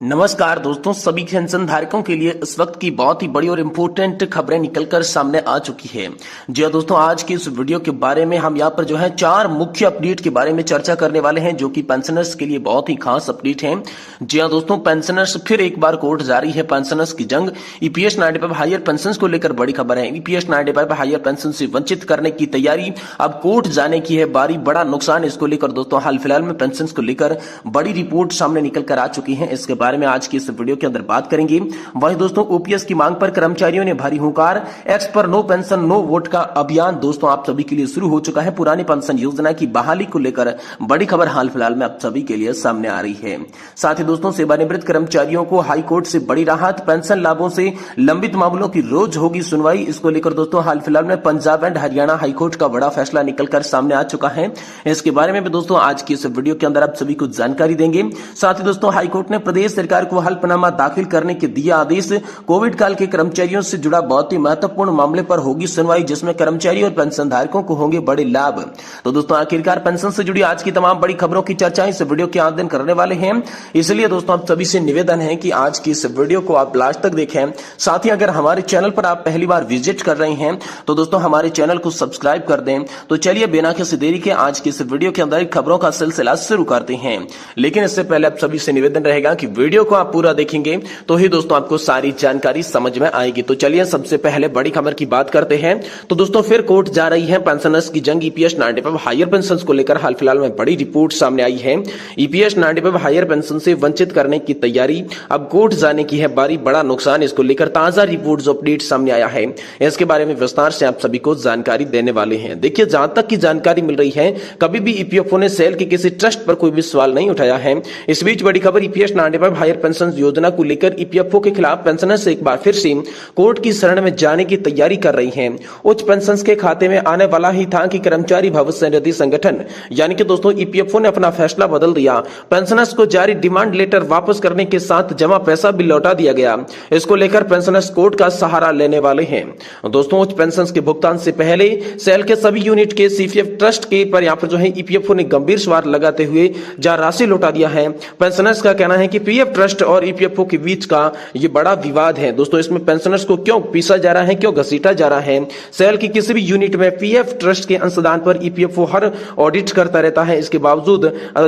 नमस्कार दोस्तों, सभी पेंशन धारकों के लिए इस वक्त की बहुत ही बड़ी और इम्पोर्टेंट खबरें निकलकर सामने आ चुकी है। जी हाँ दोस्तों, आज की इस वीडियो के बारे में हम यहाँ पर जो है 4 मुख्य अपडेट के बारे में चर्चा करने वाले हैं, जो कि पेंशनर्स के लिए बहुत ही खास अपडेट है। जी हाँ दोस्तों, पेंशनर्स फिर एक बार कोर्ट जारी है, पेंशनर्स की जंग। ईपीएस 95 हायर पेंशन को लेकर बड़ी खबर है। ईपीएस 95 हायर पेंशन से वंचित करने की तैयारी, अब कोर्ट जाने की है बारी। बड़ा नुकसान इसको लेकर दोस्तों हाल फिलहाल में पेंशन को लेकर बड़ी रिपोर्ट सामने निकल कर आ चुकी है। इसके बारे में आज की इस वीडियो के अंदर बात करेंगे। वहीं दोस्तों ओपीएस की मांग पर कर्मचारियों ने भारी हुंकार। एक्स पर नो पेंशन नो वोट का अभियान दोस्तों आप सभी के लिए शुरू हो चुका है। पुरानी पेंशन योजना की बहाली को लेकर बड़ी खबर हाल फिलहाल में आप सभी के लिए सामने आ रही है। साथ ही दोस्तों सेवानिवृत्त कर्मचारियों को हाई कोर्ट से बड़ी राहत, पेंशन लाभों से लंबित मामलों की रोज होगी सुनवाई। इसको लेकर दोस्तों हाल फिलहाल में पंजाब एंड हरियाणा हाईकोर्ट का बड़ा फैसला निकलकर सामने आ चुका है। इसके बारे में भी दोस्तों आज की इस वीडियो के अंदर आप सभी को जानकारी देंगे। साथ ही दोस्तों हाईकोर्ट ने प्रदेश सरकार को हल्फनामा दाखिल करने के दिया आदेश। कोविड काल के कर्मचारियों से जुड़ा बहुत ही महत्वपूर्ण मामले पर होगी सुनवाई, जिसमें कर्मचारी और पेंशन धारकों को होंगे बड़े लाभ। तो दोस्तों आखिरकार पेंशन से जुड़ी आज की तमाम बड़ी खबरों की चर्चा इस वीडियो के अंदर करने वाले हैं। इसलिए दोस्तों आप सभी से निवेदन है कि आज की इस वीडियो को आप लास्ट तक देखें। साथ ही अगर हमारे चैनल पर आप पहली बार विजिट कर रहे हैं तो दोस्तों हमारे चैनल को सब्सक्राइब कर दें। तो चलिए बिना किसी देरी के आज की इस वीडियो के अंदर खबरों का सिलसिला शुरू करते हैं। लेकिन इससे पहले आप सभी से निवेदन रहेगा कि वीडियो को आप पूरा देखेंगे तो ही दोस्तों आपको सारी जानकारी समझ में आएगी। तो चलिए सबसे पहले बड़ी खबर की बात करते हैं। तो दोस्तों फिर कोर्ट जा रही है पेंशनर्स की जंग। ईपीएस 95 हायर पेंशन को लेकर हाल फिलहाल में बड़ी रिपोर्ट सामने आई है। ईपीएस 95 हायर पेंशन से वंचित करने की तैयारी, अब कोर्ट जाने की है बारी। बड़ा नुकसान इसको लेकर ताजा रिपोर्ट जो अपडेट सामने आया है, इसके बारे में विस्तार से आप सभी को जानकारी देने वाले हैं। देखिए जहां तक की जानकारी मिल रही है, कभी भी ईपीएफओ ने सेल के किसी ट्रस्ट पर कोई भी सवाल नहीं उठाया है। इस बीच बड़ी खबर, ईपीएस 95 हायर पेंशन योजना को लेकर ईपीएफओ के खिलाफ पेंशनर्स एक बार फिर से कोर्ट की शरण में जाने की तैयारी कर रही हैं। उच्च पेंशन के खाते में आने वाला ही था कि कर्मचारी भविष्य निधि संगठन यानी कि दोस्तों ईपीएफओ ने अपना फैसला बदल दिया। पेंशनर्स को जारी डिमांड लेटर वापस करने के साथ जमा पैसा भी लौटा दिया गया। इसको लेकर पेंशनर्स कोर्ट का सहारा लेने वाले हैं। दोस्तों उच्च पेंशन के भुगतान से पहले सेल के सभी यूनिट के सीपीएफ ट्रस्ट के पर यहाँ पर जो है ईपीएफओ ने गंभीर सवाल लगाते हुए राशि लौटा दिया है। पेंशनर्स का कहना है कि पीएफ ट्रस्ट और ईपीएफओ के बीच का ये बड़ा विवाद है। दोस्तों इसमें पेंशनर्स को क्यों पीसा जा रहा है, क्यों घसीटा जा रहा है। सेल की किसी भी यूनिट में पीएफ ट्रस्ट के अंशदान पर ईपीएफओ हर ऑडिट करता रहता है। इसके बावजूद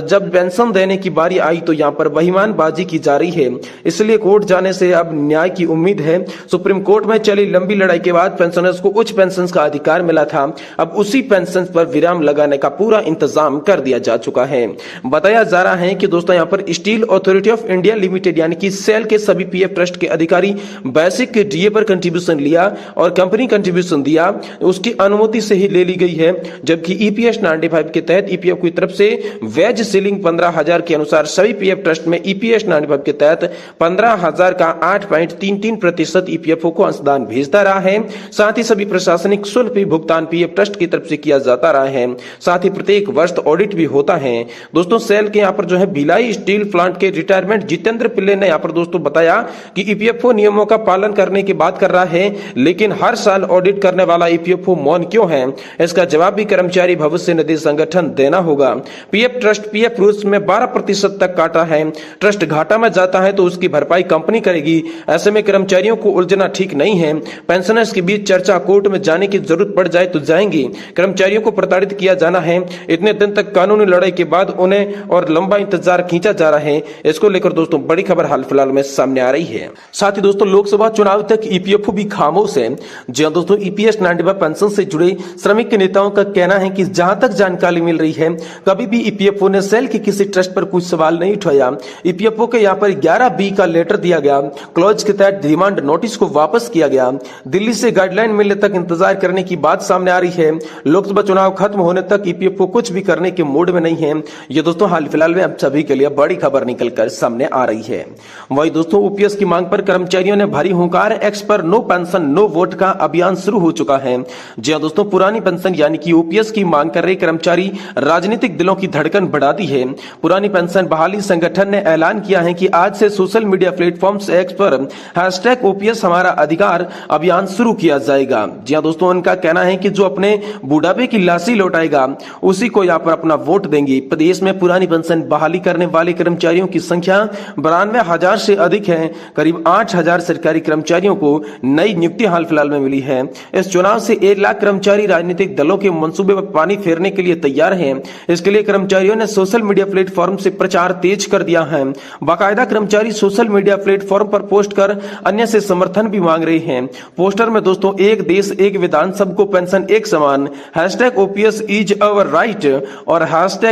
जब पेंशन देने की बारी आई तो यहाँ पर बहिमानबाजी की जा रही है। इसलिए कोर्ट जाने से अब न्याय की उम्मीद है। सुप्रीम कोर्ट में चली लंबी लड़ाई के बाद पेंशनर्स को उच्च पेंशन का अधिकार मिला था। अब उसी पेंशन पर विराम लगाने का पूरा इंतजाम कर दिया जा चुका है। बताया जा रहा है कि दोस्तों यहाँ पर steel authority of India limited यानी कि सेल के सभी पीएफ ट्रस्ट के अधिकारी बेसिक के डीए पर कंट्रीब्यूशन लिया और कंपनी कंट्रीब्यूशन दिया, उसकी अनुमति से ही ले ली गई है। जबकि ईपीएस 95 के तहत ईपीएफ की तरफ से वेज सीलिंग 15,000 के अनुसार सभी पीएफ ट्रस्ट में ईपीएस 95 के तहत 15,000 का 8.33% ईपीएफओ को अंशदान भेजता रहा है। साथ ही सभी प्रशासनिक शुल्क भी भुगतान पीएफ ट्रस्ट की तरफ से किया जाता रहा है। साथ ही प्रत्येक वर्ष ऑडिट भी होता है। दोस्तों सेल के यहाँ पर जो है भिलाई स्टील प्लांट के रिटायरमेंट जितेंद्र पिल्ले ने यहाँ पर दोस्तों बताया कि ईपीएफओ नियमों का पालन करने की बात कर रहा है, लेकिन हर साल ऑडिट करने वाला ईपीएफओ मौन क्यों है, इसका जवाब भी कर्मचारी भविष्य निधि संगठन देना होगा। पीएफ ट्रस्ट पीएफ रूल्स में 12% तक काटा है। ट्रस्ट घाटा में जाता है तो उसकी भरपाई कंपनी करेगी। ऐसे में कर्मचारियों को उलझना ठीक नहीं है। पेंशनर्स के बीच चर्चा, कोर्ट में जाने की जरूरत पड़ जाए तो जाएंगे। कर्मचारियों को प्रताड़ित किया जाना है। इतने दिन तक कानूनी लड़ाई के बाद उन्हें और लंबा इंतजार खींचा जा रहा है। इसको लेकर दोस्तों बड़ी खबर हाल फिलहाल में सामने आ रही है। साथ ही दोस्तों लोकसभा चुनाव तक ईपीएफओ भी खामोश है। जी हां दोस्तों, ईपीएस 95 पेंशन से जुड़े श्रमिक के नेताओं का कहना है कि जहां तक जानकारी मिल रही है, कभी भी ईपीएफओ ने सेल के किसी ट्रस्ट पर कुछ सवाल नहीं उठाया। ईपीएफओ के यहाँ पर 11B का लेटर दिया गया। क्लॉज के तहत डिमांड नोटिस को वापस किया गया। दिल्ली से गाइडलाइन मिलने तक इंतजार करने की बात सामने आ रही है। लोकसभा चुनाव खत्म होने तक ईपीएफओ कुछ भी करने के मूड में नहीं है। ये दोस्तों हाल फिलहाल में आप सभी के लिए बड़ी खबर निकलकर सामने आ रही है। वही दोस्तों ओपीएस की मांग पर कर्मचारियों ने भारी हुंकार। एक्स पर नो पेंशन नो वोट का अभियान शुरू हो चुका है। जी हां दोस्तों, पुरानी पेंशन यानी कि ओपीएस की मांग कर रहे कर्मचारी राजनीतिक दिलों की धड़कन बढ़ा दी है। पुरानी पेंशन बहाली संगठन ने ऐलान किया है कि आज से सोशल मीडिया प्लेटफॉर्म्स एक्स पर #ओपीएस हमारा अधिकार अभियान शुरू किया जाएगा। जी हां दोस्तों, उनका कहना है कि जो अपने बुढ़ापे की लाशी लौटाएगा उसी को यहाँ पर अपना वोट देंगे। प्रदेश में पुरानी पेंशन बहाली करने वाले कर्मचारियों की संख्या 92,000 से अधिक है। करीब 8,000 सरकारी कर्मचारियों को नई नियुक्ति हाल फिलहाल में मिली है। इस चुनाव से 1 लाख कर्मचारी राजनीतिक दलों के मंसूबे पर पानी फेरने के लिए तैयार हैं। इसके लिए कर्मचारियों ने सोशल मीडिया प्लेटफॉर्म से प्रचार तेज कर दिया है। बाकायदा कर्मचारी सोशल मीडिया प्लेटफॉर्म पर पोस्ट कर अन्य से समर्थन भी मांग रहे हैं। पोस्टर में दोस्तों एक देश एक विधान, सबको पेंशन एक समान, #OPS इज अवर राइट और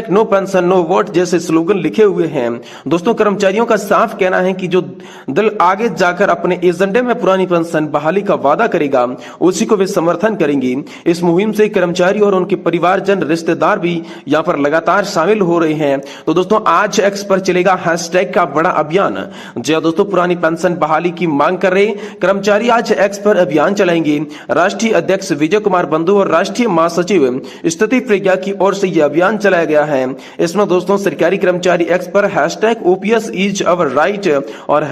#नो पेंशन नो वोट जैसे स्लोगन लिखे हुए हैं। दोस्तों कर्मचारियों का साफ कहना है कि जो दल आगे जाकर अपने एजेंडे में पुरानी पेंशन बहाली का वादा करेगा उसी को वे समर्थन करेंगे। इस मुहिम से कर्मचारी और उनके परिवारजन, रिश्तेदार भी यहाँ पर लगातार शामिल हो रहे हैं। तो दोस्तों आज एक्स पर चलेगा हैशटैग का बड़ा अभियान। जी दोस्तों, पुरानी पेंशन बहाली की मांग कर रहे कर्मचारी आज एक्स पर अभियान चलाएंगे। राष्ट्रीय अध्यक्ष विजय कुमार बंधु और राष्ट्रीय महासचिव स्तुति प्रज्ञा की ओर से यह अभियान चलाया गया है। इसमें दोस्तों सरकारी कर्मचारी एक्स पर #OPS इज अवर राइट और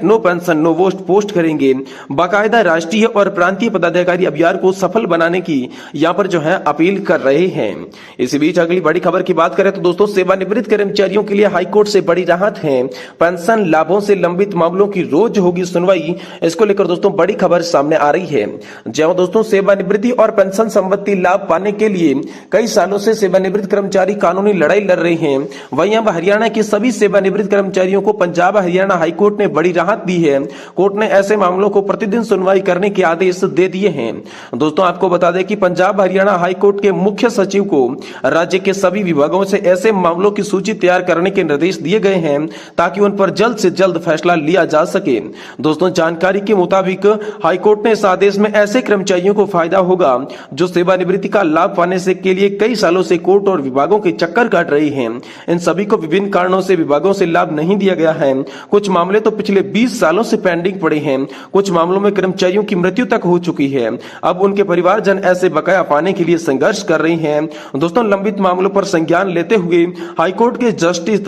#no pension no vote post करेंगे। बाकायदा राष्ट्रीय और प्रांतीय पदाधिकारी अभियान को सफल बनाने की यहाँ पर जो है अपील कर रहे हैं। इसी बीच अगली बड़ी खबर की बात करें तो दोस्तों सेवानिवृत्त कर्मचारियों के लिए हाईकोर्ट से बड़ी राहत है। पेंशन लाभों से लंबित मामलों की रोज होगी सुनवाई। इसको लेकर दोस्तों बड़ी खबर सामने आ रही है। जहां दोस्तों सेवानिवृत्ति और पेंशन संबंधी लाभ पाने के लिए कई सालों से सेवानिवृत्त कर्मचारी कानूनी लड़ाई लड़ रहे हैं। वहीं अब हरियाणा के सभी सेवानिवृत्त कर्मचारियों को पंजाब हरियाणा हाईकोर्ट ने बड़ी राहत दी है। कोर्ट ने ऐसे मामलों को प्रतिदिन सुनवाई करने के आदेश दे दिए हैं। दोस्तों आपको बता दें कि पंजाब हरियाणा हाईकोर्ट के मुख्य सचिव को राज्य के सभी विभागों से ऐसे मामलों की सूची तैयार करने के निर्देश दिए गए हैं ताकि उन पर जल्द से जल्द फैसला लिया जा सके। दोस्तों जानकारी के मुताबिक हाईकोर्ट ने इस आदेश में ऐसे कर्मचारियों को फायदा होगा जो सेवानिवृत्ति का लाभ पाने से के लिए कई सालों से कोर्ट और विभागों के चक्कर काट रहे हैं। इन सभी को विभिन्न कारणों से विभागों से लाभ नहीं दिया गया है। कुछ मामले तो पिछले 20 सालों से पेंडिंग पड़े हैं। कुछ मामलों में कर्मचारियों की मृत्यु तक हो चुकी है। अब उनके परिवारजन ऐसे बकाया पाने के लिए संघर्ष कर रहे हैं। दोस्तों लंबित मामलों पर संज्ञान लेते हुए हाईकोर्ट के जस्टिस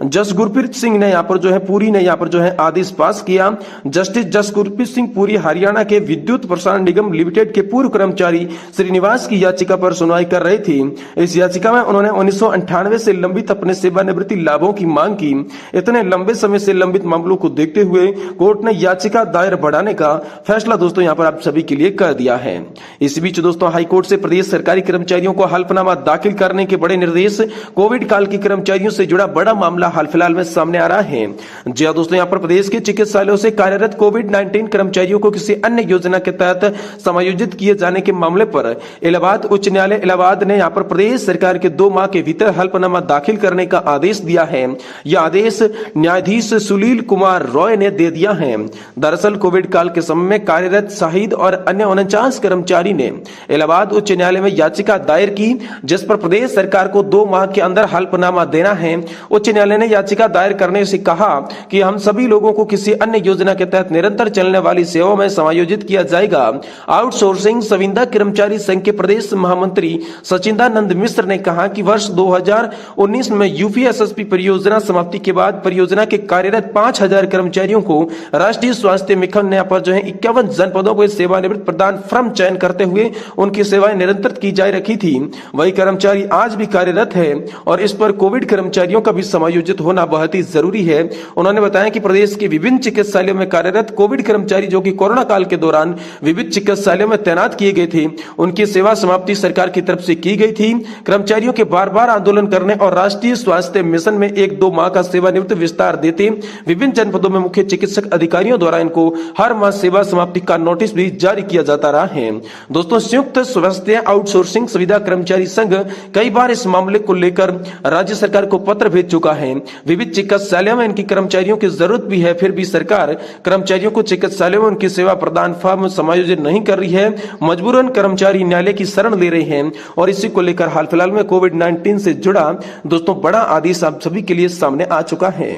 जस गुरप्रीत सिंह ने यहाँ पर जो है पुरी ने यहाँ पर जो है आदेश पास किया। जस्टिस जस गुरप्रीत सिंह पुरी हरियाणा के विद्युत प्रसारण निगम लिमिटेड के पूर्व कर्मचारी श्रीनिवास की याचिका पर सुनवाई कर रही थी। इस याचिका में उन्होंने 1998 से लंबित अपने सेवानिवृत्ति लाभों की मांग की। इतने लंबे समय से लंबित मामलों को देखते हुए कोर्ट ने याचिका दायर बढ़ाने का फैसला दोस्तों यहाँ पर आप सभी के लिए कर दिया है। इस बीच दोस्तों हाईकोर्ट से प्रदेश सरकारी कर्मचारियों को हल्फनामा दाखिल करने के बड़े निर्देश। कोविड काल के कर्मचारियों से जुड़ा बड़ा मामला हाल फिलहाल में सामने आ रहा है। जी हाँ दोस्तों, यहाँ पर प्रदेश के चिकित्सालयों से कार्यरत कोविड-19 कर्मचारियों को किसी अन्य योजना के तहत समायोजित किए जाने के मामले पर इलाहाबाद उच्च न्यायालय इलाहाबाद ने यहाँ पर प्रदेश सरकार के 2 माह के भीतर हल्फनामा दाखिल करने का आदेश दिया है। यह आदेश न्यायाधीश सुनील कुमार रॉय ने दे दिया है। दरअसल कोविड काल के समय में कार्यरत शहीद और अन्य 49 कर्मचारी ने इलाहाबाद उच्च न्यायालय में याचिका दायर की, जिस पर प्रदेश सरकार को 2 माह के अंदर हल्फनामा देना है। उच्च न्यायालय ने याचिका दायर करने से कहा कि हम सभी लोगों को किसी अन्य योजना के तहत निरंतर चलने वाली सेवाओं में समायोजित किया जाएगा। आउटसोर्सिंग संविदा कर्मचारी संघ के प्रदेश महामंत्री सचिंदानंद मिश्र ने कहा कि वर्ष 2019 में यूपीएसएसपी परियोजना समाप्ति के बाद परियोजना के कार्यरत 5,000 कर्मचारियों को राष्ट्रीय स्वास्थ्य मिशन ने पर जो है 51 जनपदों को सेवानिवृत्त प्रदान फर्म चयन करते हुए उनकी सेवाएं निरंतर की जा रखी थी। वही कर्मचारी आज भी कार्यरत है और इस पर कोविड कर्मचारियों का भी समायोजित होना बहुत ही जरूरी है। उन्होंने बताया कि प्रदेश के विभिन्न चिकित्सालयों में कार्यरत कोविड कर्मचारी जो कि कोरोना काल के दौरान विविध चिकित्सालयों में तैनात किए गए थे, उनकी सेवा समाप्ति सरकार की तरफ से की गई थी। कर्मचारियों के बार बार आंदोलन करने और राष्ट्रीय स्वास्थ्य मिशन में 1-2 माह का सेवानिवृत्त विस्तार देते विभिन्न जनपदों में मुख्य चिकित्सक अधिकारियों द्वारा इनको हर माह सेवा समाप्ति का नोटिस भी जारी किया जाता रहा है। दोस्तों संयुक्त स्वास्थ्य आउटसोर्सिंग सुविधा कर्मचारी संघ कई बार इस मामले को लेकर राज्य सरकार को पत्र भेज चुका है। विविध चिकित्सालयों में इनकी कर्मचारियों की जरूरत भी है, फिर भी सरकार कर्मचारियों को चिकित्सालयों में उनकी सेवा प्रदान फर्म समायोजित नहीं कर रही है। मजबूरन कर्मचारी न्यायालय की शरण ले रहे हैं और इसी को लेकर हाल फिलहाल में कोविड-19 से जुड़ा दोस्तों बड़ा आदेश आप सभी के लिए सामने आ चुका है।